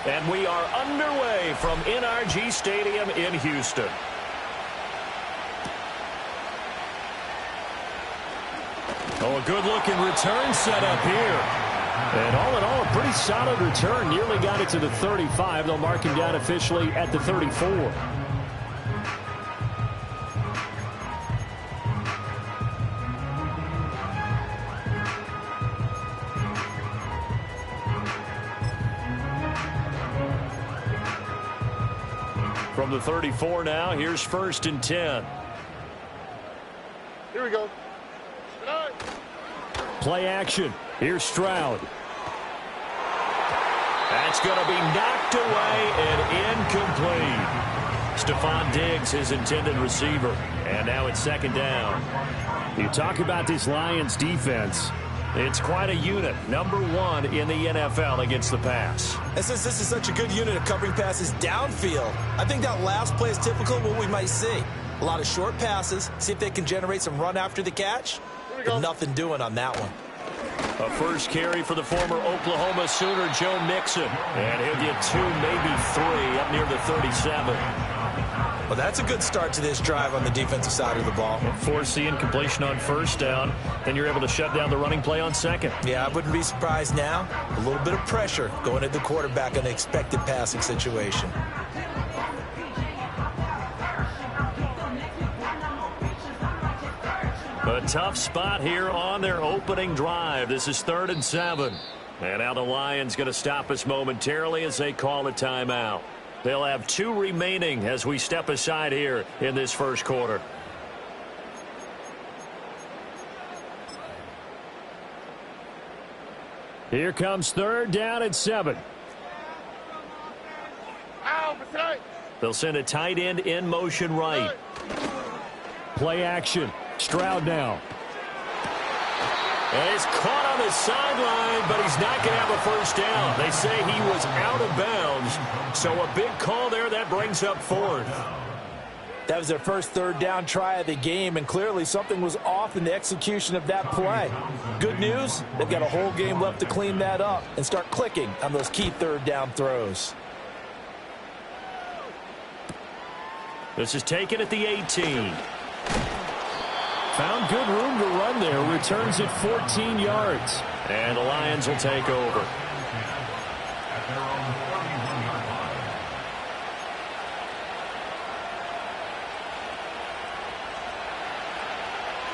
And we are underway from NRG Stadium in Houston. Oh, a good-looking return set up here. And all in all, a pretty solid return. Nearly got it to the 35. They'll mark him down officially at the 34. From the 34 now, here's 1st and 10. Here we go. Play action. Here's Stroud. That's going to be knocked away and incomplete. Stephon Diggs, his intended receiver. And now it's 2nd down. You talk about this Lions defense. It's quite a unit. Number 1 in the NFL against the pass. And since this is such a good unit of covering passes downfield, I think that last play is typical of what we might see. A lot of short passes. See if they can generate some run after the catch. But nothing doing on that one. A first carry for the former Oklahoma Sooner, Joe Mixon. And he'll get 2, maybe 3 up near the 37. Well, that's a good start to this drive on the defensive side of the ball. Force the incompletion on 1st down. Then you're able to shut down the running play on 2nd. Yeah, I wouldn't be surprised now. A little bit of pressure going at the quarterback in an expected passing situation. A tough spot here on their opening drive. This is 3rd and 7. And now the Lions going to stop us momentarily as they call a timeout. They'll have 2 remaining as we step aside here in this first quarter. Here comes 3rd down and 7. They'll send a tight end in motion right. Play action. Stroud now. And he's caught on the sideline, but he's not going to have a 1st down. They say he was out of bounds. So a big call there that brings up 4th. That was their first 3rd down try of the game, and clearly something was off in the execution of that play. Good news, they've got a whole game left to clean that up and start clicking on those key 3rd down throws. This is taken at the 18. Found good room to run there. Returns it 14 yards. And the Lions will take over.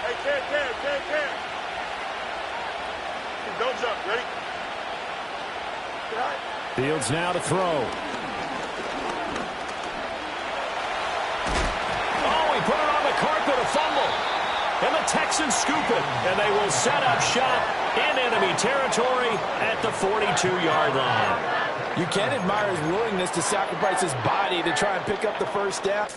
Hey, Cam. Don't jump. Ready? Fields now to throw. Oh, he put it on the carpet, a fumble. And the Texans scoop it, and they will set up shop in enemy territory at the 42-yard line. You can admire his willingness to sacrifice his body to try and pick up the 1st down.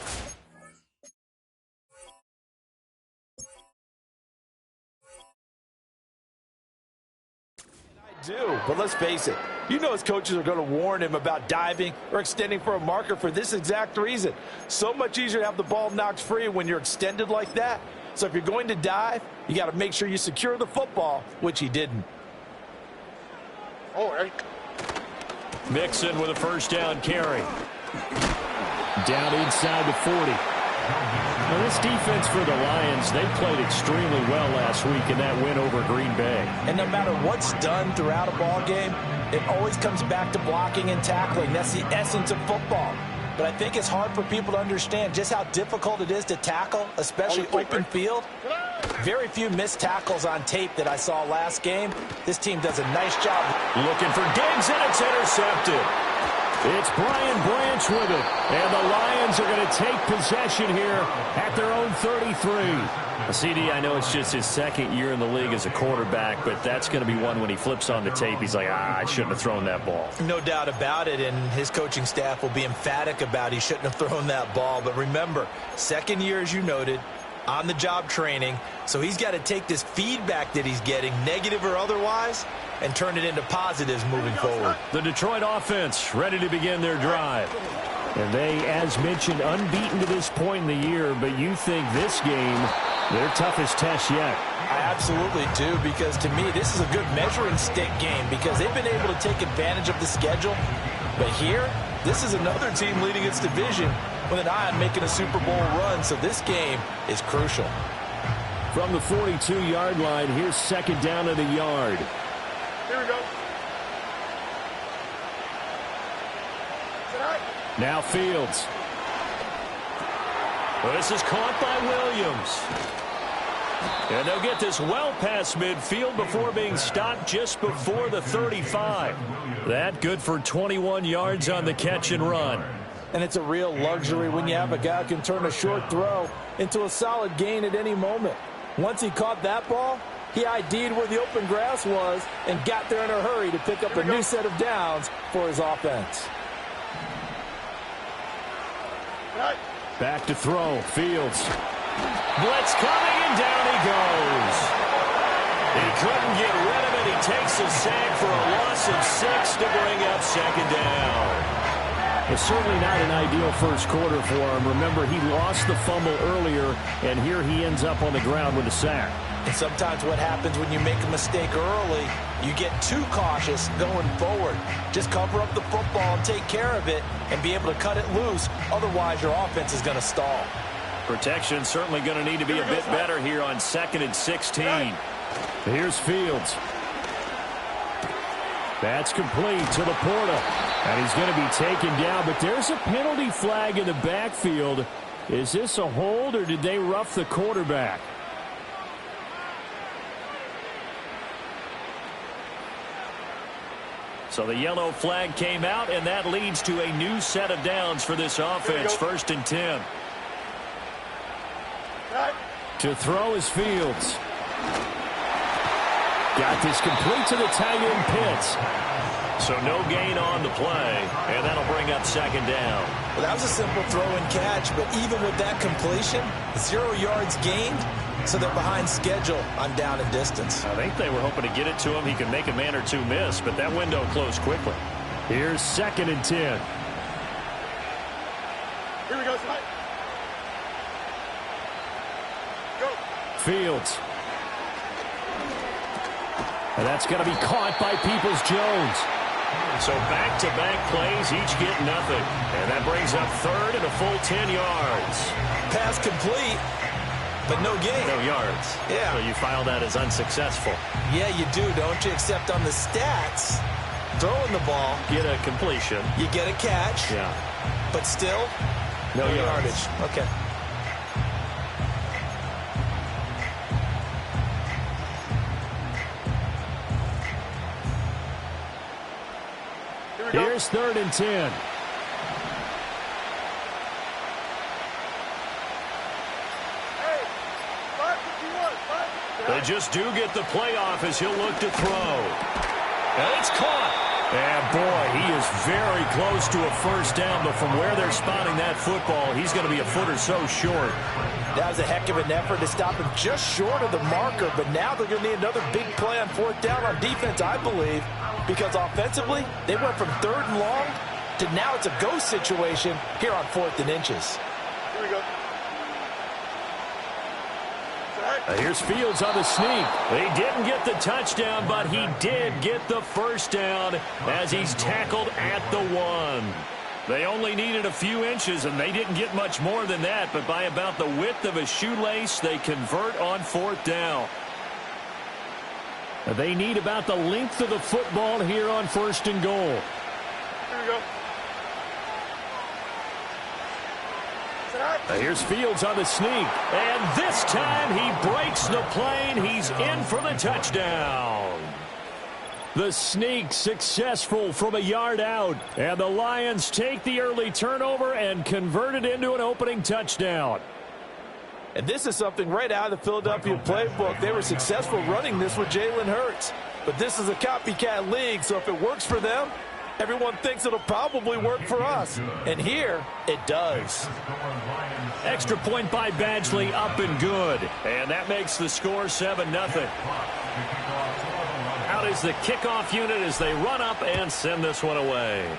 I do, but let's face it. You know his coaches are going to warn him about diving or extending for a marker for this exact reason. So much easier to have the ball knocked free when you're extended like that. So if you're going to dive, you got to make sure you secure the football, which he didn't. All right. Mixon with a 1st down carry. Down inside the 40. Now this defense for the Lions, they played extremely well last week in that win over Green Bay. And no matter what's done throughout a ball game, it always comes back to blocking and tackling. That's the essence of football. But I think it's hard for people to understand just how difficult it is to tackle, especially open field. Very few missed tackles on tape that I saw last game. This team does a nice job. Looking for Diggs, and it's intercepted. It's Brian Branch with it. And the Lions are going to take possession here at their own 33. CD, I know it's just his 2nd year in the league as a quarterback, but that's going to be one when he flips on the tape. He's like, I shouldn't have thrown that ball. No doubt about it, and his coaching staff will be emphatic about he shouldn't have thrown that ball. But remember, 2nd year, as you noted, on-the-job training, so he's got to take this feedback that he's getting, negative or otherwise, and turn it into positives moving forward. The Detroit offense ready to begin their drive. And they, as mentioned, unbeaten to this point in the year, but you think this game, their toughest test yet. I absolutely do, because to me, this is a good measuring stick game because they've been able to take advantage of the schedule. But here, this is another team leading its division with an eye on making a Super Bowl run, so this game is crucial. From the 42-yard line, here's second down at a yard. Here we go. Now Fields. Well, this is caught by Williams. And they'll get this well past midfield before being stopped just before the 35. That good for 21 yards on the catch and run. And it's a real luxury when you have a guy who can turn a short throw into a solid gain at any moment. Once he caught that ball, he ID'd where the open grass was and got there in a hurry to pick up a new set of downs for his offense. Back to throw. Fields. Blitz coming, and down he goes. He couldn't get rid of it. He takes a sack for a loss of 6 to bring up second down. It's certainly not an ideal first quarter for him. Remember, he lost the fumble earlier, and here he ends up on the ground with a sack. And sometimes what happens when you make a mistake early, you get too cautious going forward. Just cover up the football and take care of it and be able to cut it loose. Otherwise, your offense is going to stall. Protection certainly going to need to be a bit better here on 2nd and 16. Here's Fields. That's complete to Laporta. And he's going to be taken down, but there's a penalty flag in the backfield. Is this a hold, or did they rough the quarterback? So the yellow flag came out, and that leads to a new set of downs for this offense. 1st and 10. To throw is Fields. Got this complete to the tight end Pitts. So no gain on the play, and that'll bring up second down. Well, that was a simple throw and catch, but even with that completion, 0 yards gained, so they're behind schedule on down and distance. I think they were hoping to get it to him. He could make a man or two miss, but that window closed quickly. Here's 2nd and 10. Here we go, tonight. Go. Fields. And that's going to be caught by Peoples-Jones. So back-to-back plays, each get nothing. And that brings up 3rd and a full 10 yards. Pass complete, but no gain. No yards. Yeah. So you file that as unsuccessful. Yeah, you do, don't you? Except on the stats, throwing the ball, Get a completion. you get a catch, Yeah. but still, No yardage. Okay. Here's 3rd and 10. Hey, 551. They just do get the playoff as he'll look to throw. And it's caught. And boy, he is very close to a first down, but from where they're spotting that football, he's going to be a foot or so short. That was a heck of an effort to stop him just short of the marker, but now they're going to need another big play on 4th down on defense, I believe, because offensively, they went from 3rd and long to now it's a go situation here on 4th and inches. Here we go. Here's Fields on the sneak. He didn't get the touchdown, but he did get the first down as he's tackled at the 1. They only needed a few inches, and they didn't get much more than that, but by about the width of a shoelace, they convert on 4th down. They need about the length of the football here on 1st and goal. Here we go. Here's Fields on the sneak. And this time he breaks the plane. He's in for the touchdown. The sneak successful from a yard out. And the Lions take the early turnover and convert it into an opening touchdown. And this is something right out of the Philadelphia playbook. They were successful running this with Jalen Hurts. But this is a copycat league, so if it works for them, everyone thinks it'll probably work for us. And here, it does. Extra point by Badgley, up and good. And that makes the score 7-0. Out is the kickoff unit as they run up and send this one away.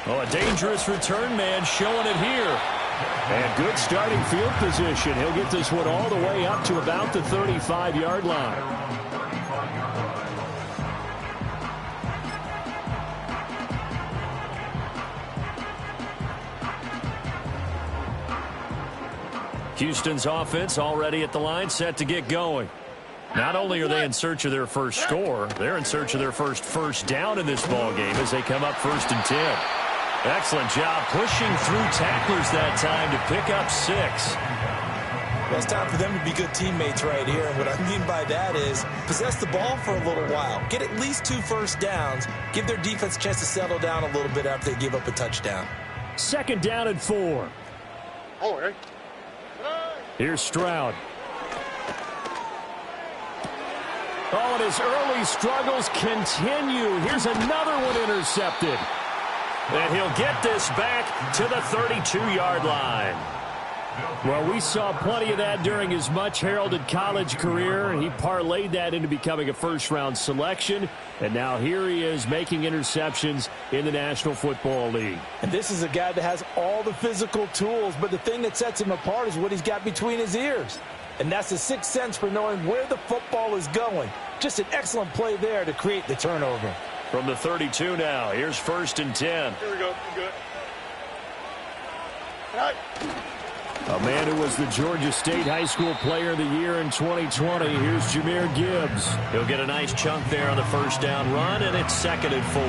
Oh, a dangerous return man showing it here. And good starting field position. He'll get this one all the way up to about the 35-yard line. Houston's offense already at the line, set to get going. Not only are they in search of their first score, they're in search of their first down in this ball game as they come up 1st and 10. Excellent job pushing through tacklers that time to pick up 6. Well, it's time for them to be good teammates right here. And what I mean by that is possess the ball for a little while. Get at least 2 first downs. Give their defense a chance to settle down a little bit after they give up a touchdown. 2nd down and 4. Oh, okay. Here's Stroud. Oh, and his early struggles continue. Here's another one intercepted. And he'll get this back to the 32-yard line. Well, we saw plenty of that during his much-heralded college career. He parlayed that into becoming a first-round selection. And now here he is making interceptions in the National Football League. And this is a guy that has all the physical tools, but the thing that sets him apart is what he's got between his ears. And that's the sixth sense for knowing where the football is going. Just an excellent play there to create the turnover. From the 32 now, here's 1st and 10. Here we go. Good. All right. A man who was the Georgia State High School Player of the Year in 2020. Here's Jahmyr Gibbs. He'll get a nice chunk there on the 1st down run, and it's 2nd and 4.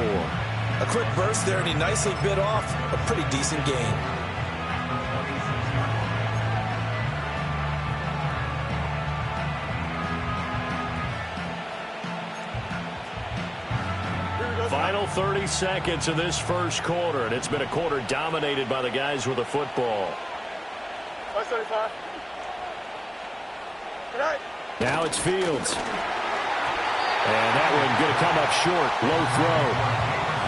A quick burst there, and he nicely bit off a pretty decent gain. Final 30 seconds of this first quarter, and it's been a quarter dominated by the guys with the football. 575. Good night. Now it's Fields. And that one going to come up short. Low throw.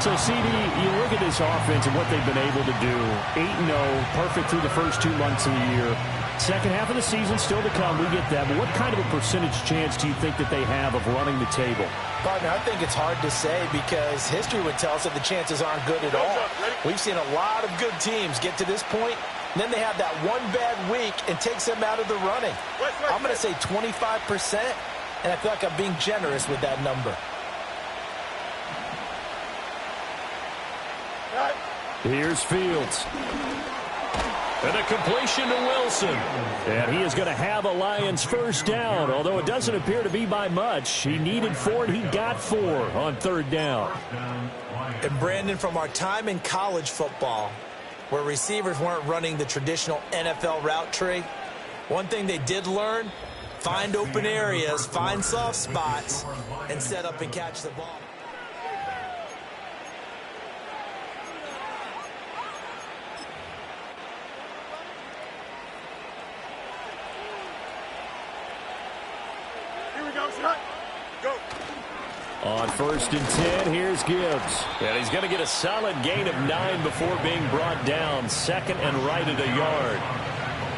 So, CD, you look at this offense and what they've been able to do. 8-0, perfect through the first 2 months of the year. Second half of the season still to come. We get that. But what kind of a percentage chance do you think that they have of running the table? Partner, I think it's hard to say because history would tell us that the chances aren't good at all. We've seen a lot of good teams get to this point, and then they have that one bad week and takes them out of the running. I'm going to say 25%, and I feel like I'm being generous with that number. Here's Fields. And a completion to Wilson. And he is going to have a Lions first down, although it doesn't appear to be by much. He needed 4, and he got 4 on 3rd down. And Brandon, from our time in college football, where receivers weren't running the traditional NFL route tree, one thing they did learn, find open areas, find soft spots, and set up and catch the ball. Go. On 1st and 10, here's Gibbs. And he's going to get a solid gain of 9 before being brought down. 2nd and right at a yard.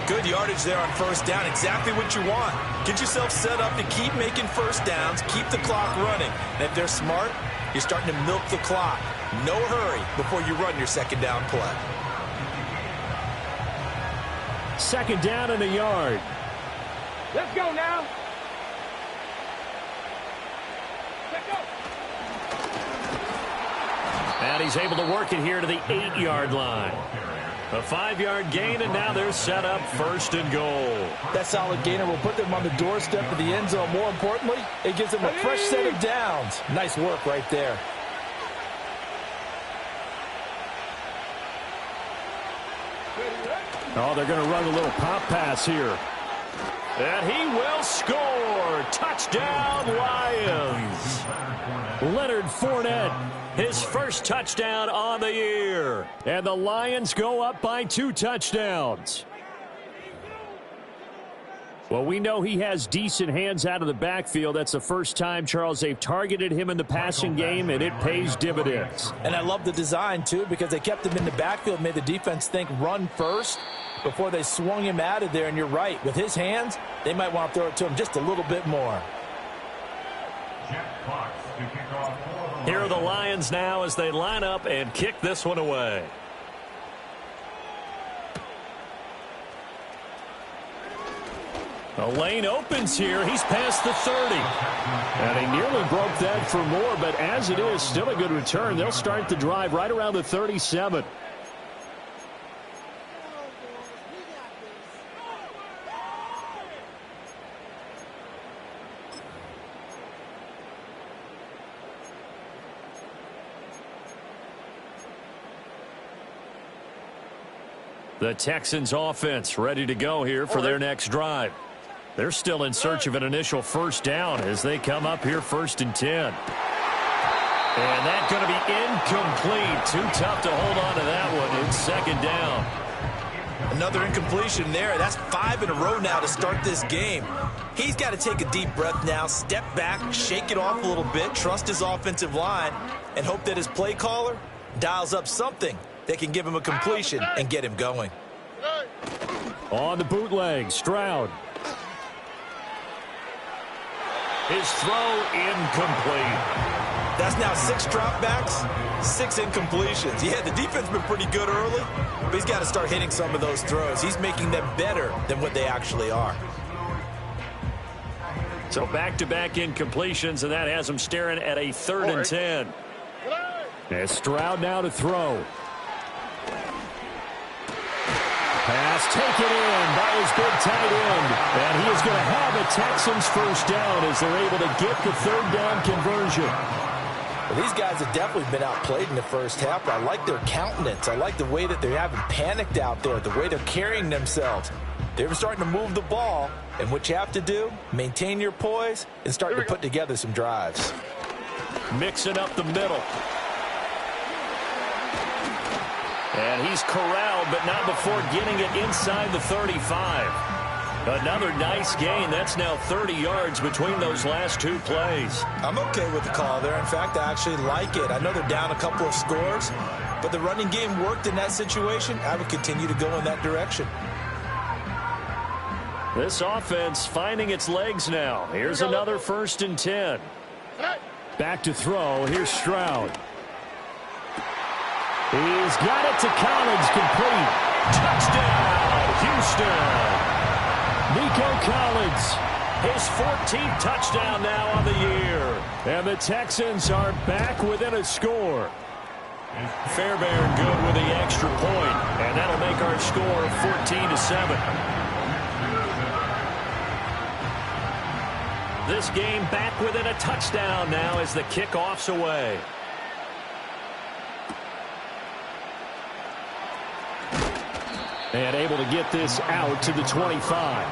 Good yardage there on 1st down. Exactly what you want. Get yourself set up to keep making first downs, keep the clock running. And if they're smart, you're starting to milk the clock. No hurry before you run your 2nd down play. 2nd down and a yard. Let's go now. And he's able to work it here to the 8-yard line. A 5-yard gain, and now they're set up 1st and goal. That solid gainer will put them on the doorstep of the end zone. More importantly, it gives them a fresh set of downs. Nice work right there. Oh, they're going to run a little pop pass here. And he will score. Touchdown, Lions. Leonard Fournette, his first touchdown on the year. And the Lions go up by 2 touchdowns. Well, we know he has decent hands out of the backfield. That's the first time, Charles, they've targeted him in the passing game, and it pays dividends. And I love the design, too, because they kept him in the backfield, made the defense think run first before they swung him out of there. And you're right, with his hands, they might want to throw it to him just a little bit more. Here are the Lions now as they line up and kick this one away. The lane opens here. He's past the 30. And he nearly broke that for more, but as it is, still a good return. They'll start the drive right around the 37. The Texans offense ready to go here for their next drive. They're still in search of an initial first down as they come up here 1st and 10. And that's going to be incomplete. Too tough to hold on to that one. It's 2nd down. Another incompletion there. That's 5 in a row now to start this game. He's got to take a deep breath now, step back, shake it off a little bit, trust his offensive line, and hope that his play caller dials up something that can give him a completion and get him going. On the bootleg, Stroud. His throw incomplete. That's now 6 dropbacks, 6 incompletions. Yeah, the defense has been pretty good early, but he's got to start hitting some of those throws. He's making them better than what they actually are. So back-to-back incompletions, and that has him staring at a 3rd and 10. As Stroud now to throw. Pass taken in by his big tight end. And he is going to have a Texans first down as they're able to get the 3rd down conversion. Well, these guys have definitely been outplayed in the first half. I like their countenance. I like the way that they haven't panicked out there, the way they're carrying themselves. They're starting to move the ball. And what you have to do, maintain your poise and start to put together some drives. Mixing up the middle. And he's corralled, but not before getting it inside the 35. Another nice gain. That's now 30 yards between those last 2 plays. I'm okay with the call there. In fact, I actually like it. I know they're down a couple of scores, but the running game worked in that situation. I would continue to go in that direction. This offense finding its legs now. Here's another 1st and 10. Back to throw. Here's Stroud. He's got it to Collins, complete. Touchdown, Houston. Nico Collins, his 14th touchdown now on the year. And the Texans are back within a score. Fairbairn good with the extra point, and that'll make our score 14-7. This game back within a touchdown now as the kickoff's away. And able to get this out to the 25.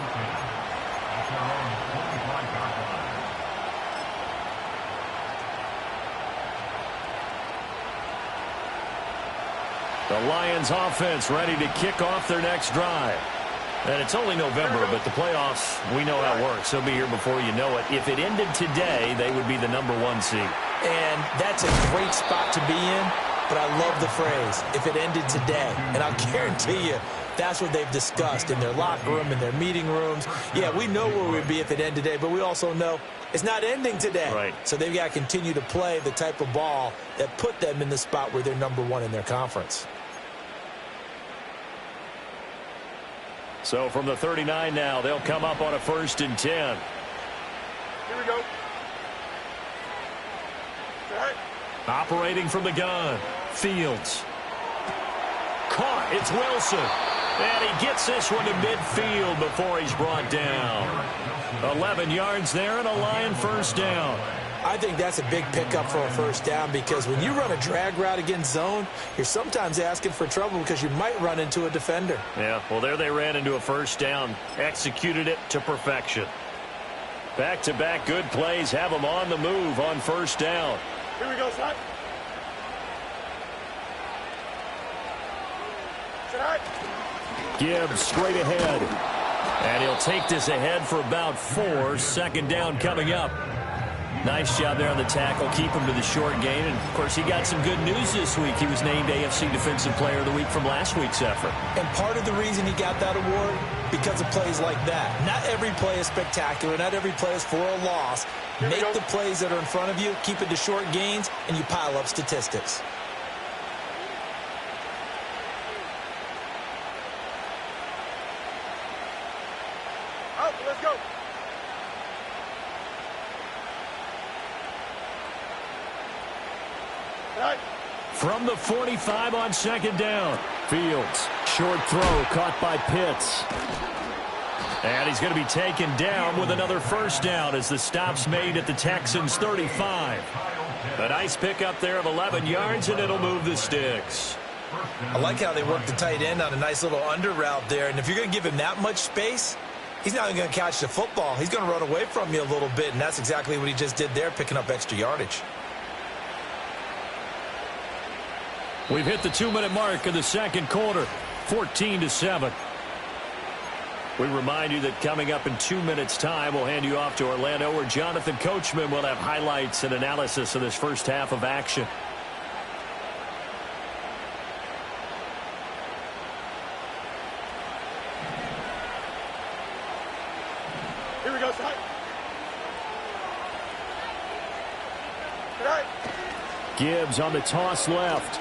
The Lions offense ready to kick off their next drive. And it's only November, but the playoffs, we know how it works. They'll be here before you know it. If it ended today, they would be the #1 seed. And that's a great spot to be in, but I love the phrase, if it ended today. And I'll guarantee you, that's what they've discussed in their locker room, in their meeting rooms. Yeah, we know where we'd be if it ended today, but we also know it's not ending today. Right. So they've got to continue to play the type of ball that put them in the spot where they're #1 in their conference. So from the 39 now, they'll come up on a 1st and 10. Here we go. Operating from the gun, Fields. Caught, it's Wilson. And he gets this one to midfield before he's brought down. 11 yards there and a Lion first down. I think that's a big pickup for a first down because when you run a drag route against zone, you're sometimes asking for trouble because you might run into a defender. Yeah, well, there they ran into a first down, executed it to perfection. Back-to-back good plays have them on the move on first down. Here we go, son. Gibbs straight ahead. And he'll take this ahead for about 4. 2nd down coming up. Nice job there on the tackle. Keep him to the short gain. And, of course, he got some good news this week. He was named AFC Defensive Player of the Week from last week's effort. And part of the reason he got that award, because of plays like that. Not every play is spectacular. Not every play is for a loss. Make the plays that are in front of you, keep it to short gains, and you pile up statistics. out. Let's go. All right. From the 45 on second down. Fields. Short throw caught by Pitts. And he's going to be taken down with another first down as the stop's made at the Texans' 35. A nice pickup there of 11 yards, and it'll move the sticks. I like how they work the tight end on a nice little under route there. And if you're going to give him that much space, he's not even going to catch the football. He's going to run away from you a little bit, and that's exactly what he just did there, picking up extra yardage. We've hit the 2-minute mark of the second quarter, 14-7. We remind you that coming up in 2 minutes' time, we'll hand you off to Orlando, where Jonathan Coachman will have highlights and analysis of this first half of action. Here we go, son. All right. Gibbs on the toss left.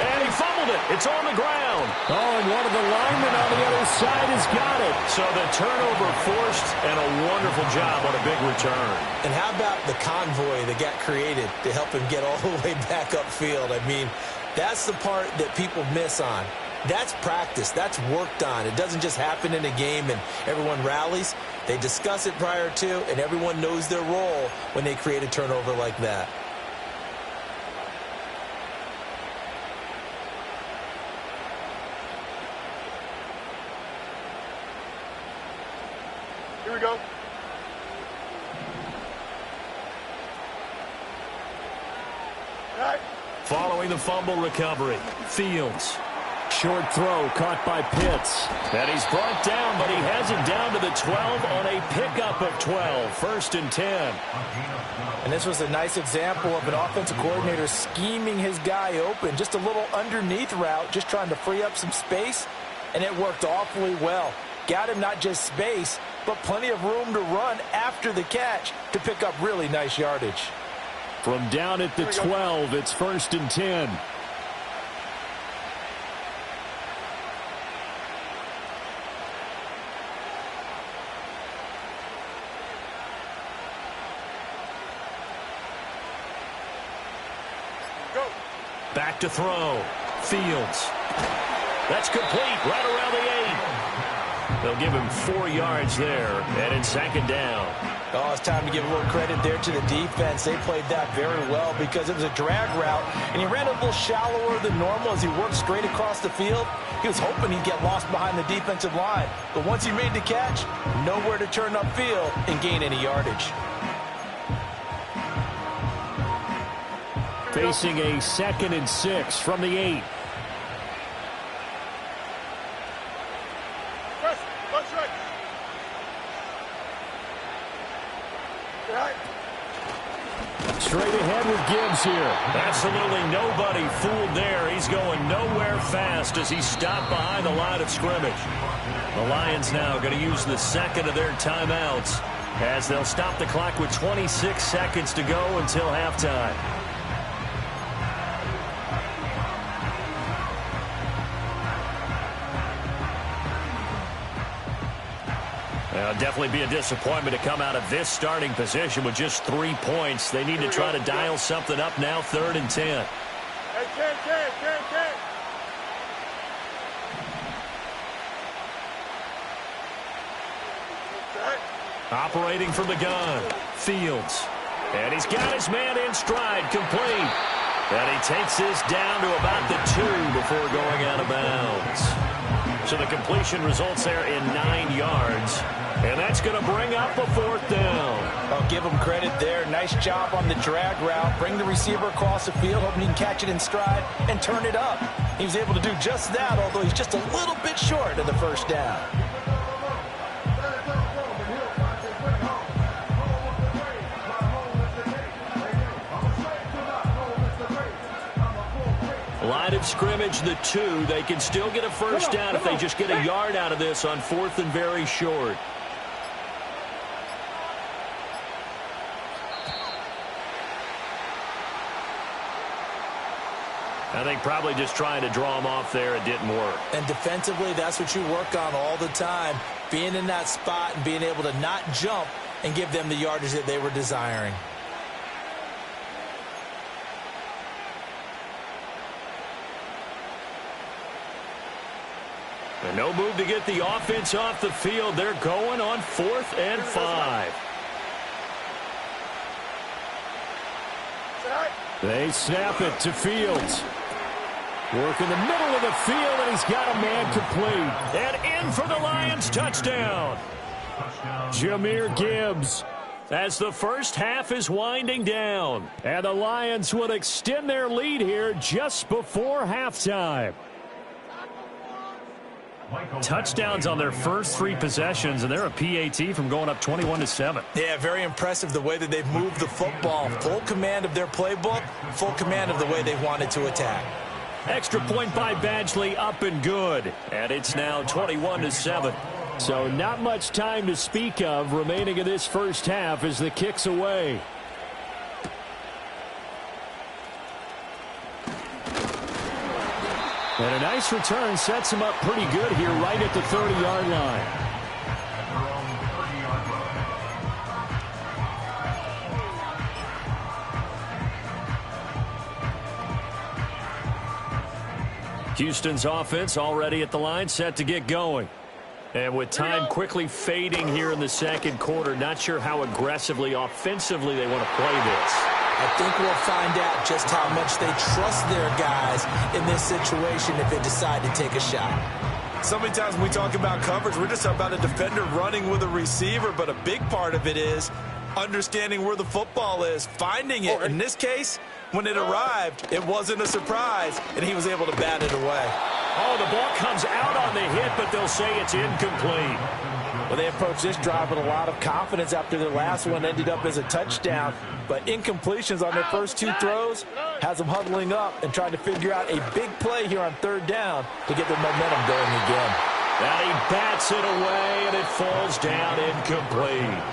And he fumbled it. It's on the ground. Oh, and one of the linemen on the other side has got it. So the turnover forced, and a wonderful job on a big return. And how about the convoy that got created to help him get all the way back upfield? I mean, that's the part that people miss on. That's practice. That's worked on. It doesn't just happen in a game and everyone rallies. They discuss it prior to, and everyone knows their role when they create a turnover like that. Here we go. All right. Following the fumble recovery, Fields. Short throw caught by Pitts. And he's brought down, but he has it down to the 12 on a pickup of 12. 1st and 10. And this was a nice example of an offensive coordinator scheming his guy open. Just a little underneath route, just trying to free up some space. And it worked awfully well. Got him not just space, but plenty of room to run after the catch to pick up really nice yardage. From down at the 12, it's 1st and 10. Go. Back to throw. Fields. That's complete right around the 8. They'll give him 4 yards there, and it's 2nd down. Oh, it's time to give a little credit there to the defense. They played that very well because it was a drag route, and he ran a little shallower than normal as he worked straight across the field. He was hoping he'd get lost behind the defensive line, but once he made the catch, nowhere to turn upfield and gain any yardage. Facing a 2nd and 6 from the 8. Let's right. All right. Straight ahead with Gibbs here. Absolutely nobody fooled there. He's going nowhere fast as he stopped behind the line of scrimmage. The Lions now going to use the 2nd of their timeouts as they'll stop the clock with 26 seconds to go until halftime. It'll definitely be a disappointment to come out of this starting position with just 3 points. They need to try to dial something up now, 3rd and 10. Hey, 10. Operating from the gun, Fields. And he's got his man in stride, complete. And he takes this down to about the 2 before going out of bounds. So the completion results there in 9 yards. And that's going to bring up a 4th down. I'll give him credit there. Nice job on the drag route. Bring the receiver across the field, hoping he can catch it in stride and turn it up. He was able to do just that, although he's just a little bit short of the 1st down. Line of scrimmage, the 2. They can still get a 1st down if they just get a yard out of this on 4th and very short. I think probably just trying to draw him off there, it didn't work. And defensively, that's what you work on all the time. Being in that spot and being able to not jump and give them the yardage that they were desiring. And no move to get the offense off the field. They're going on 4th and 5. They snap it to Fields. Work in the middle of the field, and he's got a man complete. And in for the Lions touchdown. Jahmyr Gibbs, as the first half is winding down. And the Lions will extend their lead here just before halftime. Touchdowns on their first 3 possessions, and they're a PAT from going up 21-7. Yeah, very impressive the way that they've moved the football. Full command of their playbook, full command of the way they wanted to attack. Extra point by Badgley, up and good. And it's now 21-7. So not much time to speak of remaining in this first half as the kick's away. And a nice return sets him up pretty good here right at the 30-yard line. Houston's offense already at the line, set to get going. And with time quickly fading here in the second quarter, not sure how aggressively, offensively they want to play this. I think we'll find out just how much they trust their guys in this situation if they decide to take a shot. So many times when we talk about coverage, we're just about a defender running with a receiver, but a big part of it is understanding where the football is, finding it. In this case, when it arrived, it wasn't a surprise, and he was able to bat it away. Oh, the ball comes out on the hit, but they'll say it's incomplete. Well, they approached this drive with a lot of confidence after their last one ended up as a touchdown. But incompletions on their first 2 throws has them huddling up and trying to figure out a big play here on 3rd down to get the momentum going again. And he bats it away, and it falls down incomplete.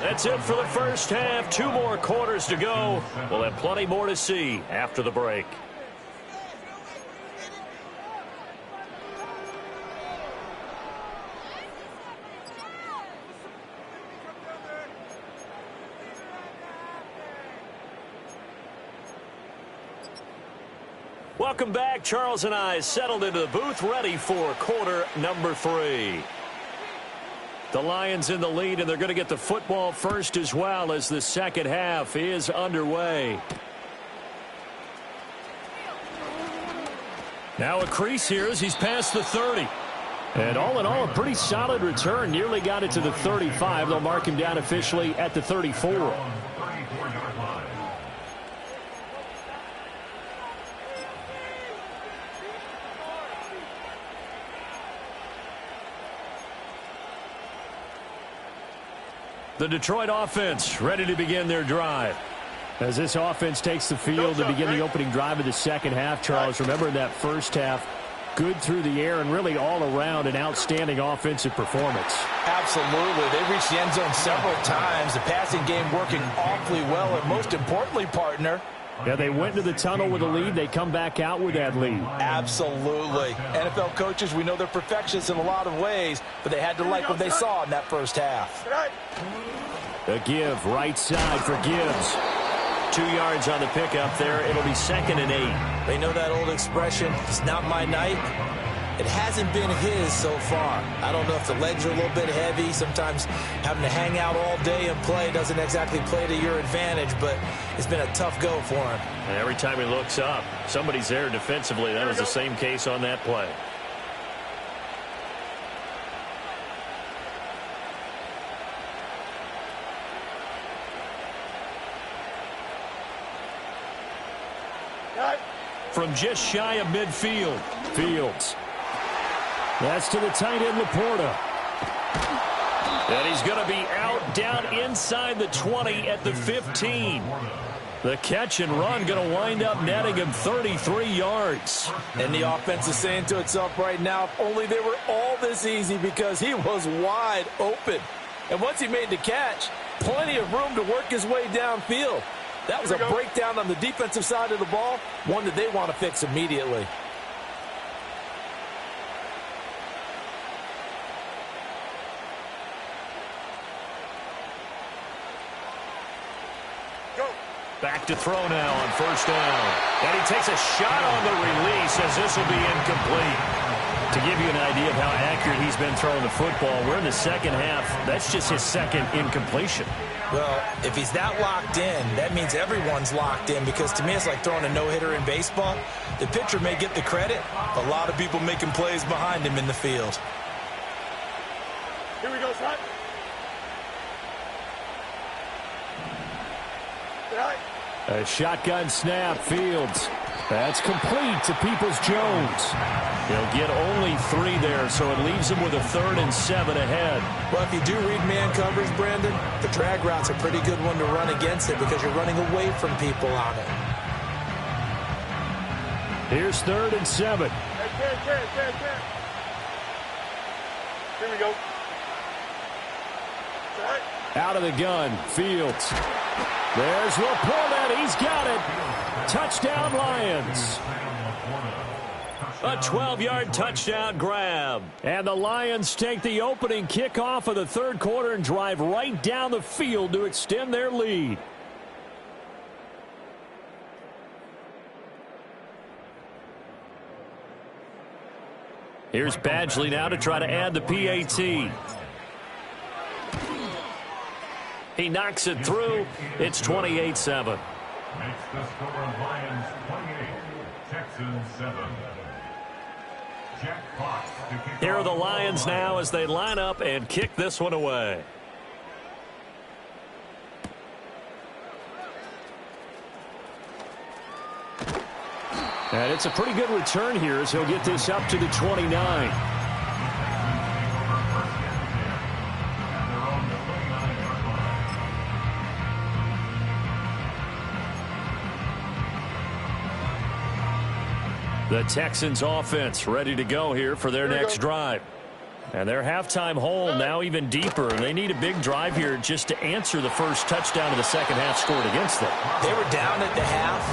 That's it for the first half. 2 more quarters to go. We'll have plenty more to see after the break. Welcome back. Charles and I settled into the booth, ready for quarter number 3. The Lions in the lead, and they're going to get the football first as well as the second half is underway. Now a crease here as he's past the 30. And all in all, a pretty solid return. Nearly got it to the 35. They'll mark him down officially at the 34. The Detroit offense ready to begin their drive. As this offense takes the field to begin the opening drive of the second half, Charles, remember in that first half, good through the air and really all around an outstanding offensive performance. Absolutely. They reached the end zone several times. The passing game working awfully well, and most importantly, partner, yeah, they went to the tunnel with a lead. They come back out with that lead. Absolutely. NFL coaches, we know they're perfectionists in a lot of ways, but they had to like what they saw in that first half. The give, right side for Gibbs. 2 yards on the pickup there. It'll be 2nd and 8. They know that old expression, it's not my night. It hasn't been his so far. I don't know if the legs are a little bit heavy. Sometimes having to hang out all day and play doesn't exactly play to your advantage, but it's been a tough go for him. And every time he looks up, somebody's there defensively. That was the same case on that play. From just shy of midfield, Fields. That's to the tight end, Laporta. And he's going to be out down inside the 20 at the 15. The catch and run going to wind up netting him 33 yards. And the offense is saying to itself right now, if only they were all this easy, because he was wide open. And once he made the catch, plenty of room to work his way downfield. That was a breakdown on the defensive side of the ball, one that they want to fix immediately. Back to throw now on first down. And he takes a shot on the release as this will be incomplete. To give you an idea of how accurate he's been throwing the football, we're in the second half. That's just his second incompletion. Well, if he's that locked in, that means everyone's locked in, because to me it's like throwing a no-hitter in baseball. The pitcher may get the credit, a lot of people making plays behind him in the field. Here we go, son. Right. A shotgun snap, Fields. That's complete to Peoples-Jones. He'll get only 3 there, so it leaves him with a 3rd and 7 ahead. Well, if you do read man coverage, Brandon, the drag route's a pretty good one to run against it because you're running away from people on it. Here's 3rd and 7. Hey, can. Here we go. Right. Out of the gun, Fields. There's Laporta. He's got it. Touchdown, Lions. A 12-yard touchdown grab. And the Lions take the opening kickoff of the third quarter and drive right down the field to extend their lead. Here's Badgley now to try to add the PAT. He knocks it through. It's 28-7. Makes the score Lions 28, Texans 7. Jack Fox to kick. Here are the Lions now as they line up and kick this one away. And it's a pretty good return here as he'll get this up to the 29. The Texans offense ready to go here for their next drive. And their halftime hole now even deeper. They need a big drive here just to answer the first touchdown of the second half scored against them. They were down at the half.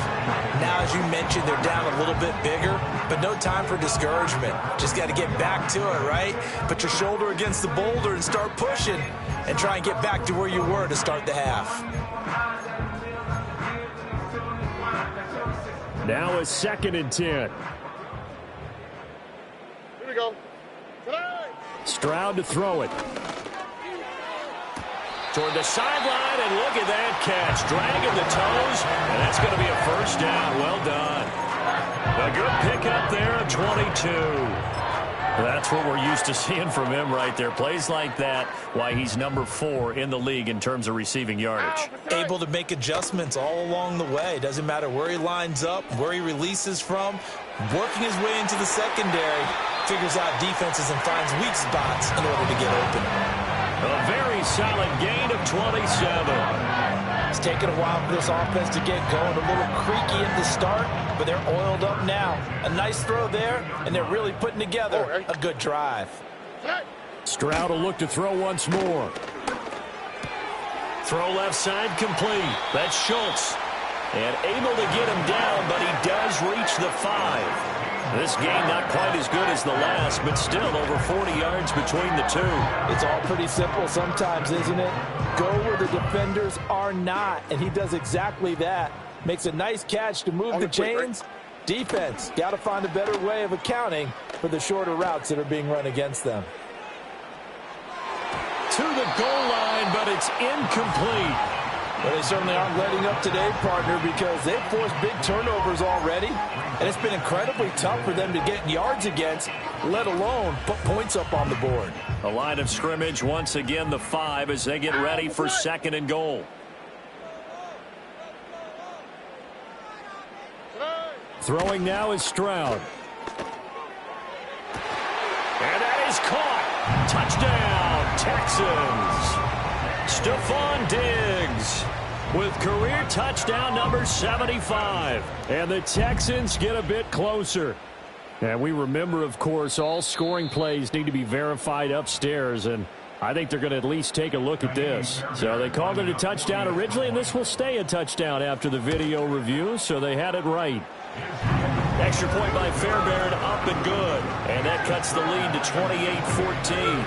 Now, as you mentioned, they're down a little bit bigger, but no time for discouragement. Just got to get back to it, right? Put your shoulder against the boulder and start pushing and try and get back to where you were to start the half. Now a 2nd and 10. Here we go. Stroud to throw it. Toward the sideline, and look at that catch. Dragging the toes, and that's going to be a first down. Well done. A good pickup there at 22. That's what we're used to seeing from him right there. Plays like that, why he's number 4 in the league in terms of receiving yardage. Able to make adjustments all along the way. Doesn't matter where he lines up, where he releases from. Working his way into the secondary. Figures out defenses and finds weak spots in order to get open. A very solid gain of 27. It's taken a while for this offense to get going. A little creaky at the start, but they're oiled up now. A nice throw there, and they're really putting together a good drive. Stroud will look to throw once more. Throw left side complete. That's Schultz. And able to get him down, but he does reach the 5. This game not quite as good as the last, but still over 40 yards between the two. It's all pretty simple sometimes, isn't it? Go where the defenders are not, and he does exactly that. Makes a nice catch to move the chains. Defense, got to find a better way of accounting for the shorter routes that are being run against them. To the goal line, but it's incomplete. Well, they certainly aren't letting up today, partner, because they've forced big turnovers already, and it's been incredibly tough for them to get yards against, let alone put points up on the board. A line of scrimmage, once again the 5 as they get ready for 2nd and goal. Throwing now is Stroud. And that is caught. Touchdown, Texans. Stephon Diggs with career touchdown number 75. And the Texans get a bit closer. And we remember, of course, all scoring plays need to be verified upstairs. And I think they're going to at least take a look at this. So they called it a touchdown originally, and this will stay a touchdown after the video review, so they had it right. Extra point by Fairbairn, up and good. And that cuts the lead to 28-14.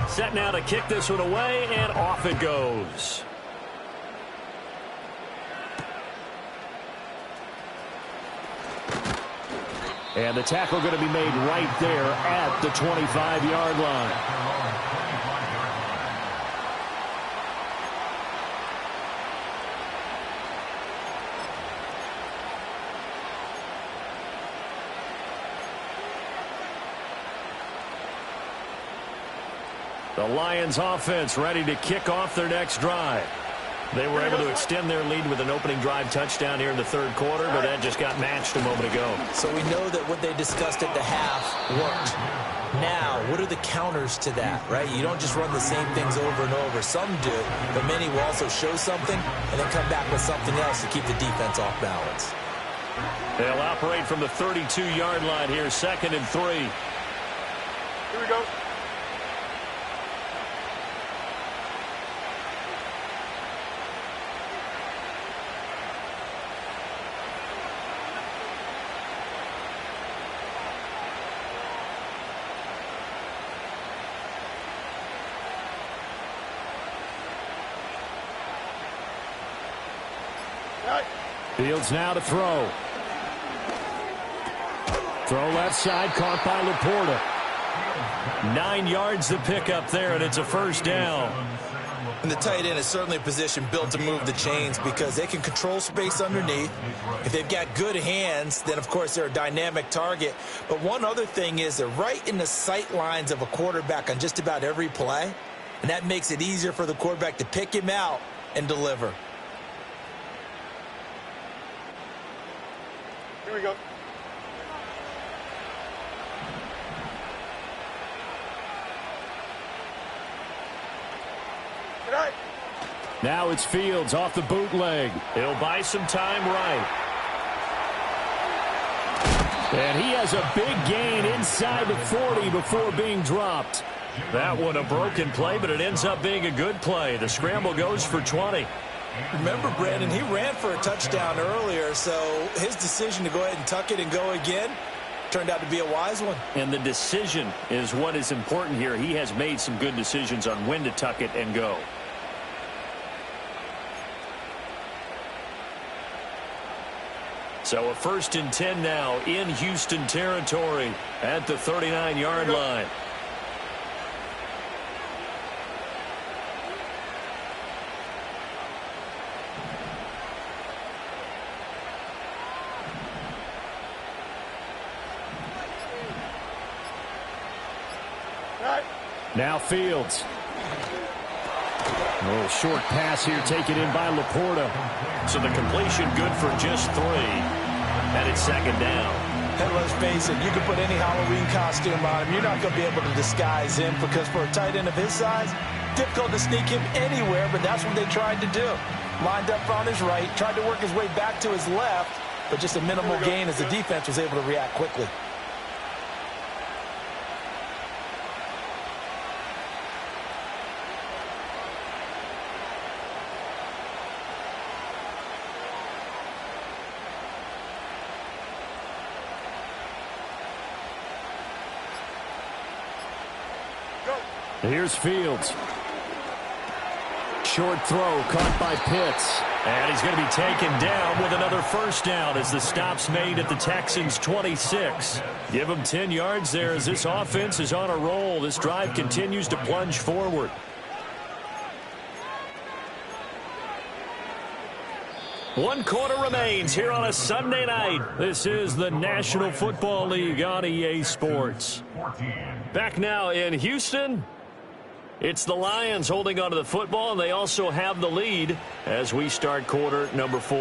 Set now to kick this one away, and off it goes. And the tackle going to be made right there at the 25-yard line. The Lions offense ready to kick off their next drive. They were able to extend their lead with an opening drive touchdown here in the third quarter, but that just got matched a moment ago. So we know that what they discussed at the half worked. Now, what are the counters to that, right? You don't just run the same things over and over. Some do, but many will also show something and then come back with something else to keep the defense off balance. They'll operate from the 32-yard line here, 2nd and 3. Here we go. Fields now to throw. Throw left side, caught by Laporta. 9 yards to pick up there, and it's a first down. And the tight end is certainly a position built to move the chains because they can control space underneath. If they've got good hands, then, of course, they're a dynamic target. But one other thing is they're right in the sight lines of a quarterback on just about every play, and that makes it easier for the quarterback to pick him out and deliver. Here we go. Good night. Now it's Fields off the bootleg. He'll buy some time right. And he has a big gain inside the 40 before being dropped. That one a broken play, but it ends up being a good play. The scramble goes for 20. Remember, Brandon, he ran for a touchdown earlier, so his decision to go ahead and tuck it and go again turned out to be a wise one. And the decision is what is important here. He has made some good decisions on when to tuck it and go. So a 1st and 10 now in Houston territory at the 39-yard line. Now Fields. A little short pass here taken in by Laporta. So the completion good for just 3. And it's 2nd down. And let's face it, you can put any Halloween costume on him. You're not going to be able to disguise him because for a tight end of his size, difficult to sneak him anywhere, but that's what they tried to do. Lined up on his right, tried to work his way back to his left, but just a minimal gain as the defense was able to react quickly. Here's Fields. Short throw caught by Pitts. And he's going to be taken down with another first down as the stop's made at the Texans' 26. Give them 10 yards there as this offense is on a roll. This drive continues to plunge forward. One quarter remains here on a Sunday night. This is the National Football League on EA Sports. Back now in Houston. It's the Lions holding onto the football, and they also have the lead as we start quarter number 4.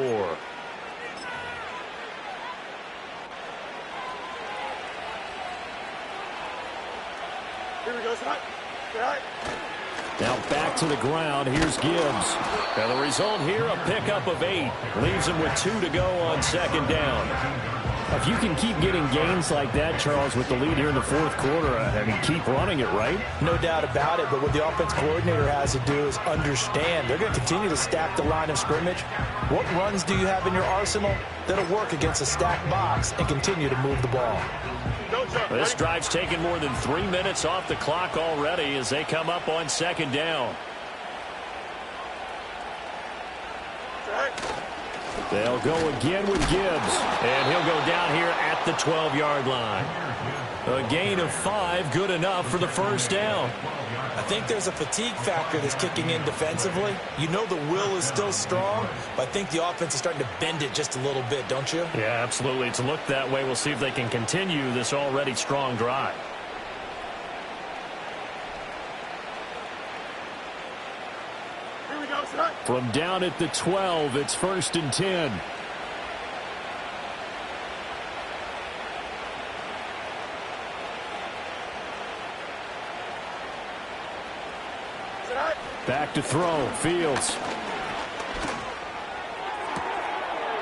Here we go, son. All right. Now back to the ground. Here's Gibbs. Now the result here, a pickup of 8. Leaves him with 2 to go on second down. If you can keep getting gains like that, Charles, with the lead here in the fourth quarter, I mean, keep running it, right? No doubt about it, but what the offense coordinator has to do is understand they're going to continue to stack the line of scrimmage. What runs do you have in your arsenal that'll work against a stacked box and continue to move the ball? This drive's taken more than 3 minutes off the clock already as they come up on second down. They'll go again with Gibbs, and he'll go down here at the 12-yard line. A gain of 5, good enough for the first down. I think there's a fatigue factor that's kicking in defensively. You know the will is still strong, but I think the offense is starting to bend it just a little bit, don't you? Yeah, absolutely. It's looked that way. We'll see if they can continue this already strong drive. From down at the 12, it's 1st and 10. Back to throw, Fields.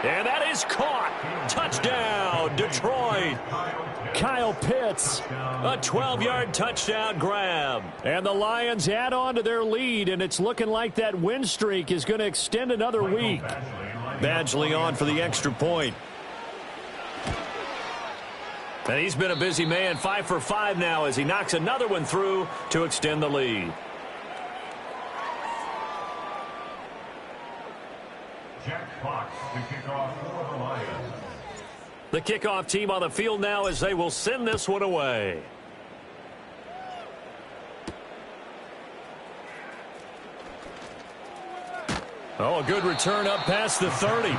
And that is caught. Touchdown, Detroit. Kyle Pitts, a 12-yard touchdown grab. And the Lions add on to their lead, and it's looking like that win streak is going to extend another week. Badgley on for the extra point. And he's been a busy man, 5 for 5 now as he knocks another one through to extend the lead. Jack Fox, the kickoff for the Lions. The kickoff team on the field now as they will send this one away. Oh, a good return up past the 30.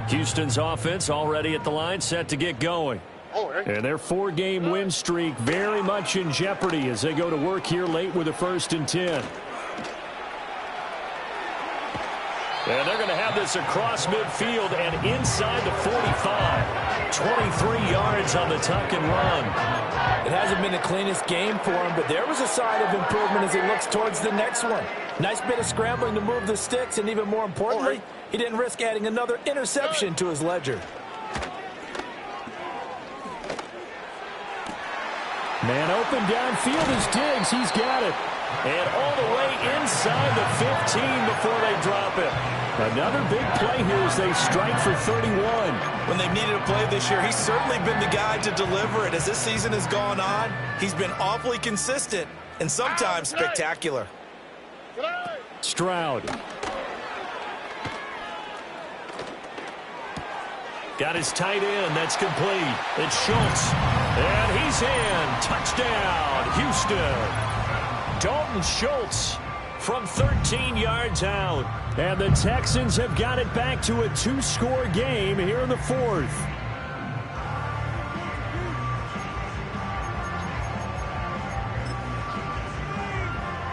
Houston's offense already at the line, set to get going. And their 4-game win streak very much in jeopardy as they go to work here late with a 1st and 10. And they're going to have this across midfield and inside the 45. 23 yards on the tuck and run. It hasn't been the cleanest game for him, but there was a sign of improvement as he looks towards the next one. Nice bit of scrambling to move the sticks, and even more importantly, he didn't risk adding another interception to his ledger. Man open downfield is Diggs. He's got it. And all the way inside the 15 before they drop it. Another big play here as they strike for 31. When they've needed a play this year, he's certainly been the guy to deliver it. As this season has gone on, he's been awfully consistent and sometimes spectacular. Stroud. Got his tight end. That's complete. It's Schultz. And he's in. Touchdown, Houston. Dalton Schultz from 13 yards out. And the Texans have got it back to a 2-score game here in the 4th.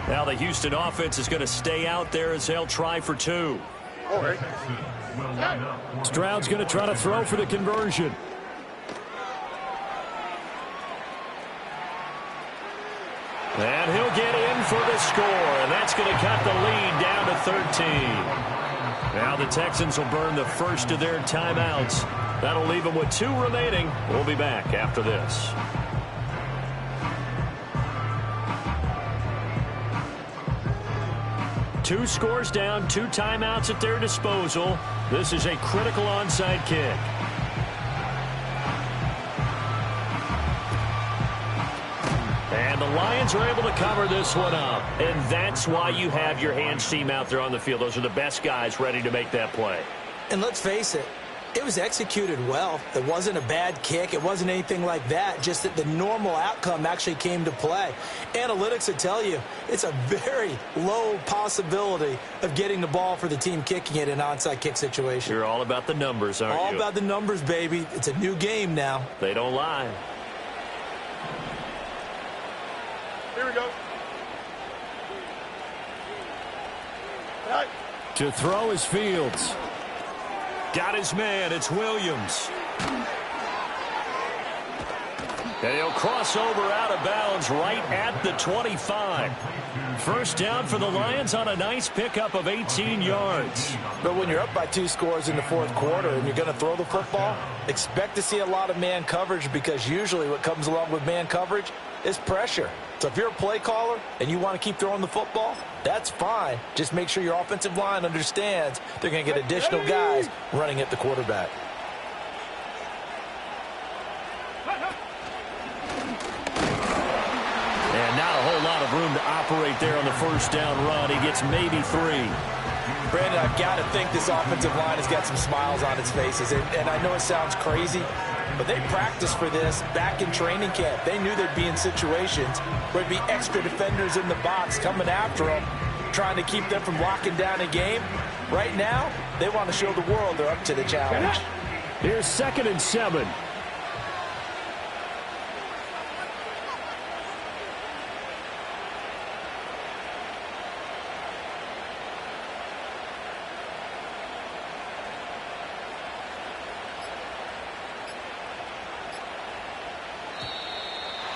Now the Houston offense is going to stay out there as they'll try for 2. Stroud's going to try to throw for the conversion. And he'll get in for the score, and that's going to cut the lead down to 13. Now the Texans will burn the first of their timeouts. That'll leave them with 2 remaining. We'll be back after this. Two scores down, 2 timeouts at their disposal. This is a critical onside kick. And the Lions are able to cover this one up. And that's why you have your hands team out there on the field. Those are the best guys ready to make that play. And let's face it, it was executed well. It wasn't a bad kick. It wasn't anything like that. Just that the normal outcome actually came to play. Analytics would tell you it's a very low possibility of getting the ball for the team kicking it in an onside kick situation. You're all about the numbers, aren't you? All about the numbers, baby. It's a new game now. They don't lie. Here we go. To throw is Fields. Got his man. It's Williams. And he'll cross over out of bounds right at the 25. First down for the Lions on a nice pickup of 18 yards. But when you're up by 2 scores in the 4th quarter and you're going to throw the football, expect to see a lot of man coverage, because usually what comes along with man coverage is pressure. So if you're a play caller and you want to keep throwing the football, that's fine. Just make sure your offensive line understands they're going to get additional guys running at the quarterback. And not a whole lot of room to operate there on the first down run. He gets maybe 3. Brandon, I've got to think this offensive line has got some smiles on its faces. And I know it sounds crazy, but they practiced for this back in training camp. They knew they'd be in situations where there'd be extra defenders in the box coming after them, trying to keep them from locking down a game. Right now, they want to show the world they're up to the challenge. Here's 2nd and 7.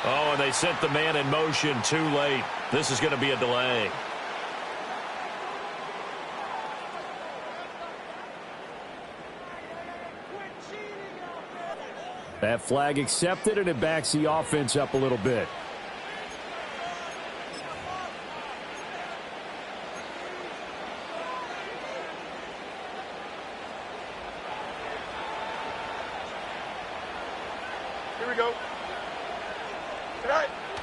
Oh, and they sent the man in motion too late. This is going to be a delay. That flag accepted, and it backs the offense up a little bit. Here we go.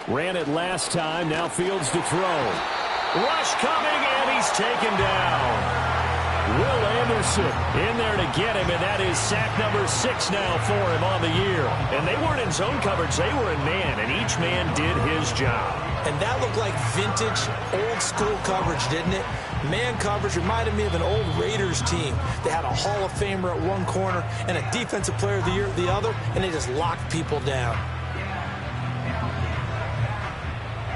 Ran it last time. Now Fields to throw. Rush coming, and he's taken down. Will Anderson in there to get him, and that is sack number 6 now for him on the year. And they weren't in zone coverage. They were in man, and each man did his job. And that looked like vintage, old-school coverage, didn't it? Man coverage reminded me of an old Raiders team. They had a Hall of Famer at one corner and a Defensive Player of the Year at the other, and they just locked people down.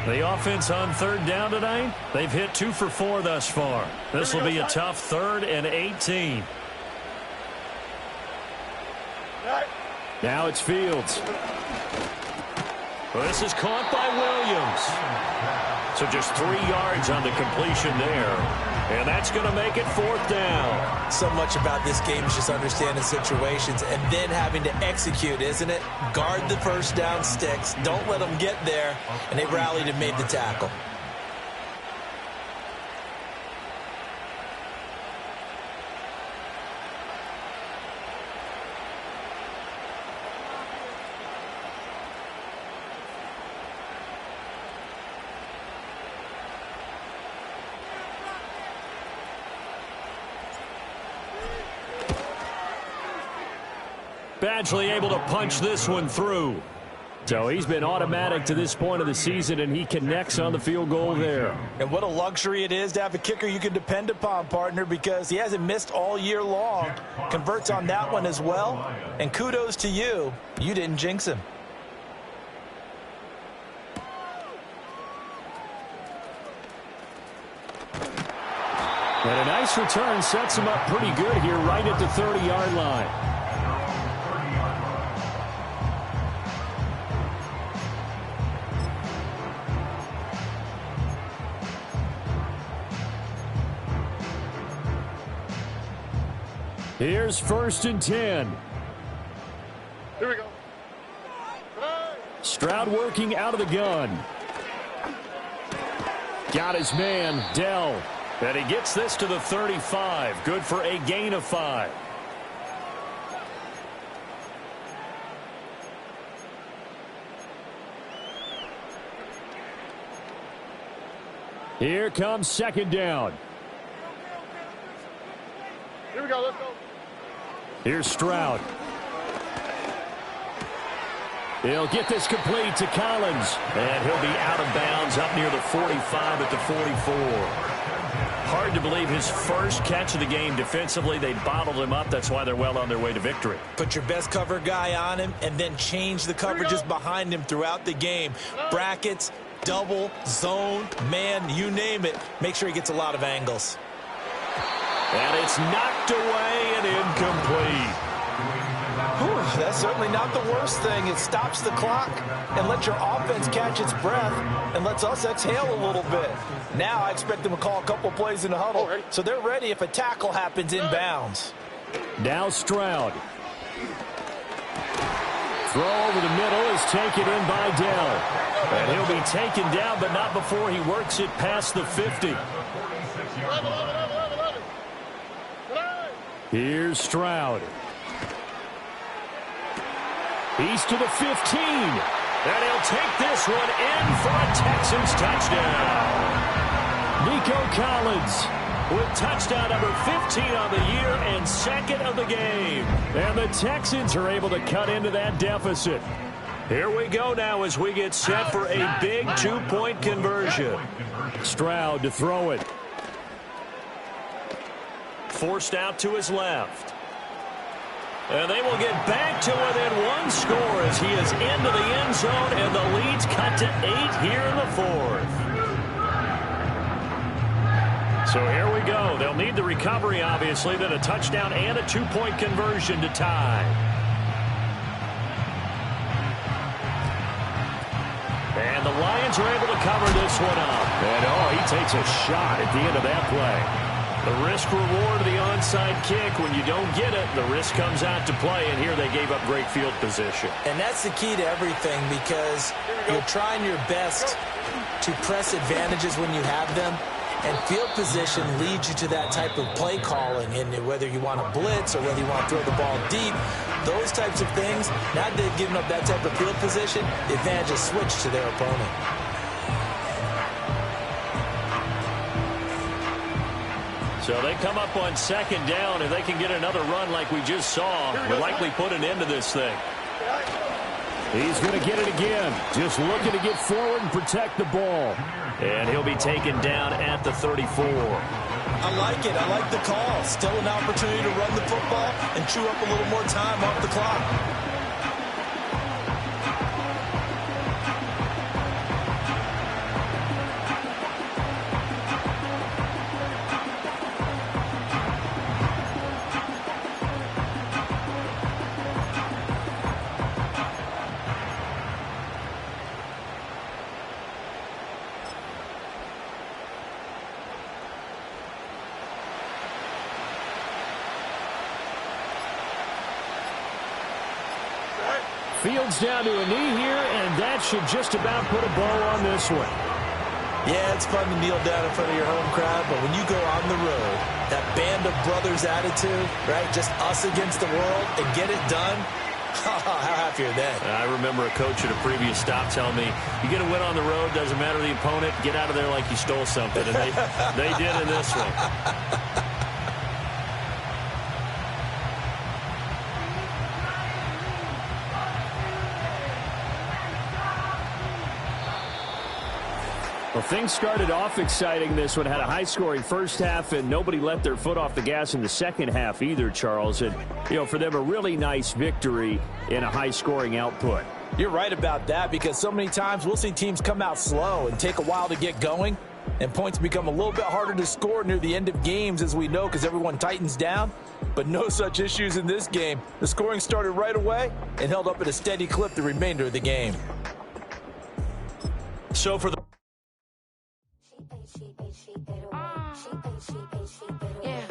The offense on 3rd down tonight, they've hit 2 for 4 thus far. This will be a tough 3rd and 18. Now it's Fields. Well, this is caught by Williams. So just 3 yards on the completion there. And that's going to make it 4th down. So much about this game is just understanding situations and then having to execute, isn't it? Guard the first down sticks. Don't let them get there. And they rallied and made the tackle. Badgley able to punch this one through. So he's been automatic to this point of the season, and he connects on the field goal there. And what a luxury it is to have a kicker you can depend upon, partner, because he hasn't missed all year long. Converts on that one as well. And kudos to you. You didn't jinx him. And a nice return sets him up pretty good here right at the 30-yard line. Here's 1st and 10. Here we go. Stroud working out of the gun. Got his man, Dell. And he gets this to the 35. Good for a gain of 5. Here comes 2nd down. Here we go. Let's go. Here's Stroud. He'll get this complete to Collins. And he'll be out of bounds up near the 45 at the 44. Hard to believe his first catch of the game defensively. They bottled him up. That's why they're well on their way to victory. Put your best cover guy on him and then change the coverages behind him throughout the game. Brackets, double, zone, man, you name it. Make sure he gets a lot of angles. And it's knocked away and incomplete. Whew, that's certainly not the worst thing. It stops the clock and lets your offense catch its breath and lets us exhale a little bit. Now I expect them to call a couple plays in the huddle, so they're ready if a tackle happens inbounds. Now Stroud. Throw over the middle is taken in by Dell. And he'll be taken down, but not before he works it past the 50. Here's Stroud. He's to the 15. And he'll take this one in for a Texans touchdown. Nico Collins with touchdown number 15 on the year and second of the game. And the Texans are able to cut into that deficit. Here we go now as we get set for a big two-point conversion. Stroud to throw it. Forced out to his left. And they will get back to within one score as he is into the end zone, and the lead's cut to 8 here in the fourth. So here we go. They'll need the recovery, obviously, then a touchdown and a two-point conversion to tie. And the Lions are able to cover this one up. And, he takes a shot at the end of that play. The risk-reward of the onside kick, when you don't get it, the risk comes out to play, and here they gave up great field position. And that's the key to everything, because you're trying your best to press advantages when you have them, and field position leads you to that type of play calling, and whether you want to blitz or whether you want to throw the ball deep, those types of things, now that they've given up that type of field position, the advantage is switched to their opponent. So they come up on second down. If they can get another run like we just saw, we'll likely put an end to this thing. He's going to get it again. Just looking to get forward and protect the ball. And he'll be taken down at the 34. I like it. I like the call. Still an opportunity to run the football and chew up a little more time off the clock. Fields down to a knee here, and that should just about put a bow on this one. Yeah, it's fun to kneel down in front of your home crowd, but when you go on the road, that band of brothers attitude, right, just us against the world, and get it done, how happy are they? I remember a coach at a previous stop telling me, you get a win on the road, doesn't matter the opponent, get out of there like you stole something, and they did in this one. Well, things started off exciting. This one had a high-scoring first half, and nobody let their foot off the gas in the second half either, Charles. And, for them, a really nice victory in a high-scoring output. You're right about that, because so many times we'll see teams come out slow and take a while to get going, and points become a little bit harder to score near the end of games, as we know, because everyone tightens down. But no such issues in this game. The scoring started right away and held up at a steady clip the remainder of the game. So for the Yeah.